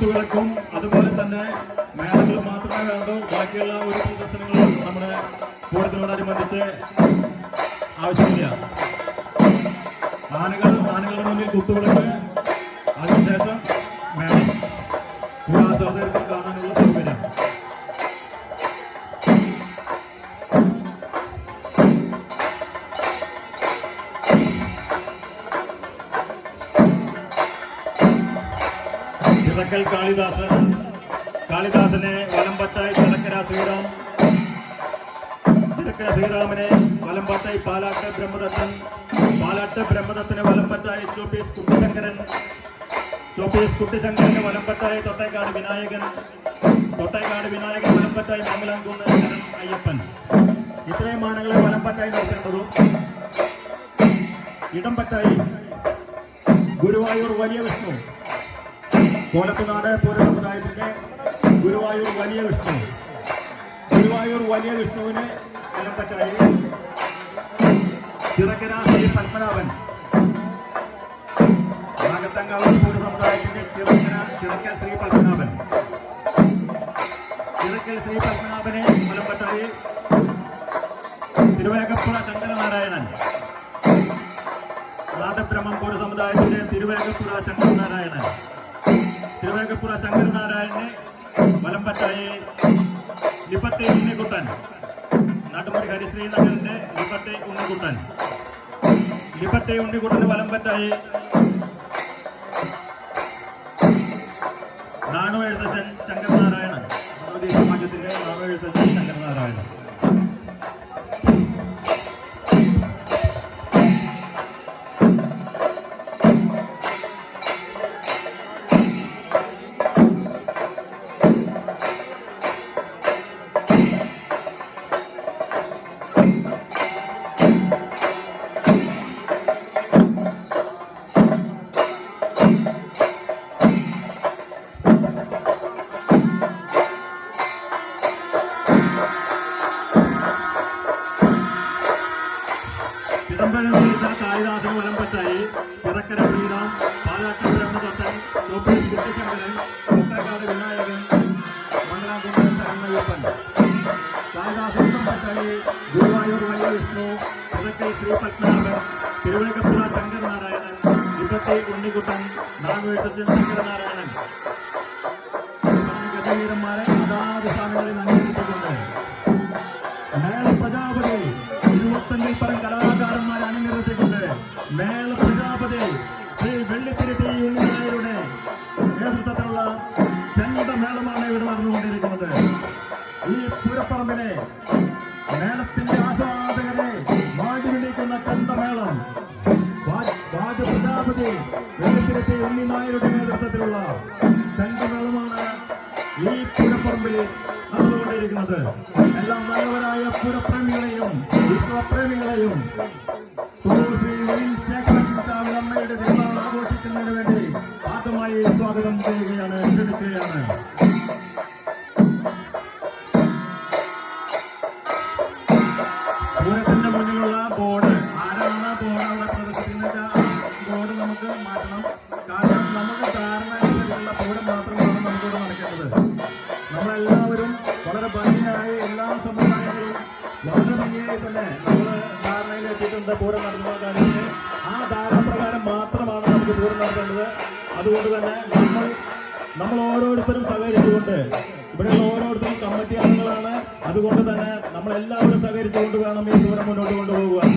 കുത്തുവിളക്കും അതുപോലെ തന്നെ മേളകൾ മാത്രമേ വേണ്ടൂ. ബാക്കിയുള്ള ഒരു പ്രദർശനങ്ങളും നമ്മുടെ പൂരത്തിനോടനുബന്ധിച്ച് ആവശ്യമില്ല. ആനകളുടെ മുന്നിൽ കുത്തുവിളക്ക്, അതിനുശേഷം മേളം, പൂരാസ്വാദകർക്ക് കാണാനുള്ള സൗകര്യം. ചിറക്കൽ കാളിദാസനെ വലംപറ്റായി ചിറക്കര ശ്രീറാമിനെ വലംപറ്റായി പാലാട്ട് ബ്രഹ്മദത്തനെ വലംപറ്റായി ചോപ്പീസ് കുട്ടിശങ്കരനെ വലംപറ്റായി തൊട്ടേക്കാട് വിനായകൻ വലംപറ്റായി മാമലംകുന്ന് ശരൺ അയ്യപ്പൻ. ഇത്രയും ആനകളെ വലംപറ്റായി നിർത്തേണ്ടതും ഇടംപറ്റായി ഗുരുവായൂർ വലിയ വിഷ്ണു, കോലത്തുനാട് പൂരസമുദായത്തിന്റെ ഗുരുവായൂർ വലിയ വിഷ്ണുവിനെ വലംപറ്റായി ചിറക്കര ശ്രീ പത്മനാഭൻ, നാഗത്തങ്കാവ് പൂരസമുദായത്തിന്റെ ചിറക്കൽ ശ്രീ പത്മനാഭനെ വലംപറ്റായി തിരുവേഗപ്പുഴ ശങ്കരനാരായണൻ, നാദബ്രഹ്മം പൂരസമുദായത്തിന്റെ തിരുവേഗപ്പുഴ ശങ്കരനാരായണനെ വലംപറ്റായി ലിപ്പട്ടെ ഉണ്ണിക്കുട്ടൻ, നാട്ടുമുറി ഹരിശ്രീ നഗറിന്റെ ലിപ്പട്ടെ ഉണ്ണിക്കുട്ടന് വലംപറ്റായി നാണു എഴുത്തച്ഛൻ ശങ്കരനാരായണൻ, ഭഗവതി സമാജത്തിന്റെ നാണു എഴുത്തച്ഛൻ ശങ്കരനാരായണൻ. കാളിദാസന് വലംപറ്റായി ചിറക്കര ശ്രീറാം, പാലാട്ട് ബ്രഹ്മദത്തൻ, ചോപ്പീസ് കുട്ടിശങ്കരൻ, തൊട്ടേക്കാട് വിനായകൻ, മംഗലാംകുന്ന് ശരൺ അയ്യപ്പൻ. കാളിദാസന് ഇടംപറ്റായി ഗുരുവായൂർ വലിയ വിഷ്ണു, ചിറക്കൽ ശ്രീ പത്മനാഭൻ, തിരുവേഗപ്പുഴ ശങ്കരനാരായണൻ, ലിപ്പട്ടെ ഉണ്ണിക്കുട്ടൻ, നാഗുവെഴുത്തച്ഛൻ ശങ്കരനാരായണൻ. ഗജവീരന്മാരെ അതാത് സ്ഥാനങ്ങളിൽ അംഗീകരിച്ചിട്ടുണ്ട്. മേള പ്രജാപതി 25 പരം കലാകാരന്മാരെ അണിനിരത്തിക്കൊണ്ട് മേള പ്രജാപതി ശ്രീ വെള്ളിത്തിരുത്തി ഉണ്ണിനായരുടെ നേതൃത്വത്തിലുള്ള ചെണ്ടമേളമാണ് ഇവിടെ നടന്നുകൊണ്ടിരിക്കുന്നത്. ഈ പൂരപ്പറമ്പിനെ മേളത്തിന്റെ ആസ്വാദകരെ മാടി വിളിക്കുന്ന ചെണ്ടമേളം പ്രജാപതി വെള്ളിത്തിരുത്തി ഉണ്ണിനായരുടെ നേതൃത്വത്തിലുള്ള ചെണ്ടമേളമാണ് ഈ പൂരപ്പറമ്പിൽ നടന്നുകൊണ്ടിരിക്കുന്നത്. എല്ലാ നല്ലവരായ പൂരപ്രേമികളെയും വിശ്വപ്രേമികളെയും ശ്രീ ശേഖരമ്മയുടെ തിരുനാൾ ആഘോഷിക്കുന്നതിന് വേണ്ടി ആദ്യമായി സ്വാഗതം ചെയ്യുകയാണ്, ക്ഷണിക്കുകയാണ്. പൂരത്തിന്റെ മുന്നിലുള്ള ബോർഡ്, ആരാണ് ബോർഡ് അവിടെ പ്രദർശിപ്പിക്കുന്ന ബോർഡ് നമുക്ക് മാറ്റണം. കാരണം നമ്മുടെ ധാരണ അനുസരിച്ചുള്ള പൂരം മാത്രമാണ് നമുക്കിവിടെ നടക്കേണ്ടത്. നമ്മളെല്ലാവരും വളരെ ഭംഗിയായി, എല്ലാ സമുദായങ്ങളും വളരെ ഭംഗിയായി തന്നെ നമ്മൾ ധാരണയിലെത്തിയിട്ടുണ്ട്. പൂരം നടത്തുന്ന കാര്യത്തിൽ ആ ധാരണ പ്രകാരം മാത്രമാണ് നമുക്ക് പൂരം നടത്തേണ്ടത്. അതുകൊണ്ട് തന്നെ നമ്മൾ ഓരോരുത്തരും സഹകരിച്ചുകൊണ്ട്, ഇവിടെയുള്ള ഓരോരുത്തരും കമ്മിറ്റി അംഗങ്ങളാണ്. അതുകൊണ്ട് തന്നെ നമ്മളെല്ലാവരും സഹകരിച്ചുകൊണ്ട് വേണം ഈ പൂരം മുന്നോട്ട് കൊണ്ടുപോകുവാൻ.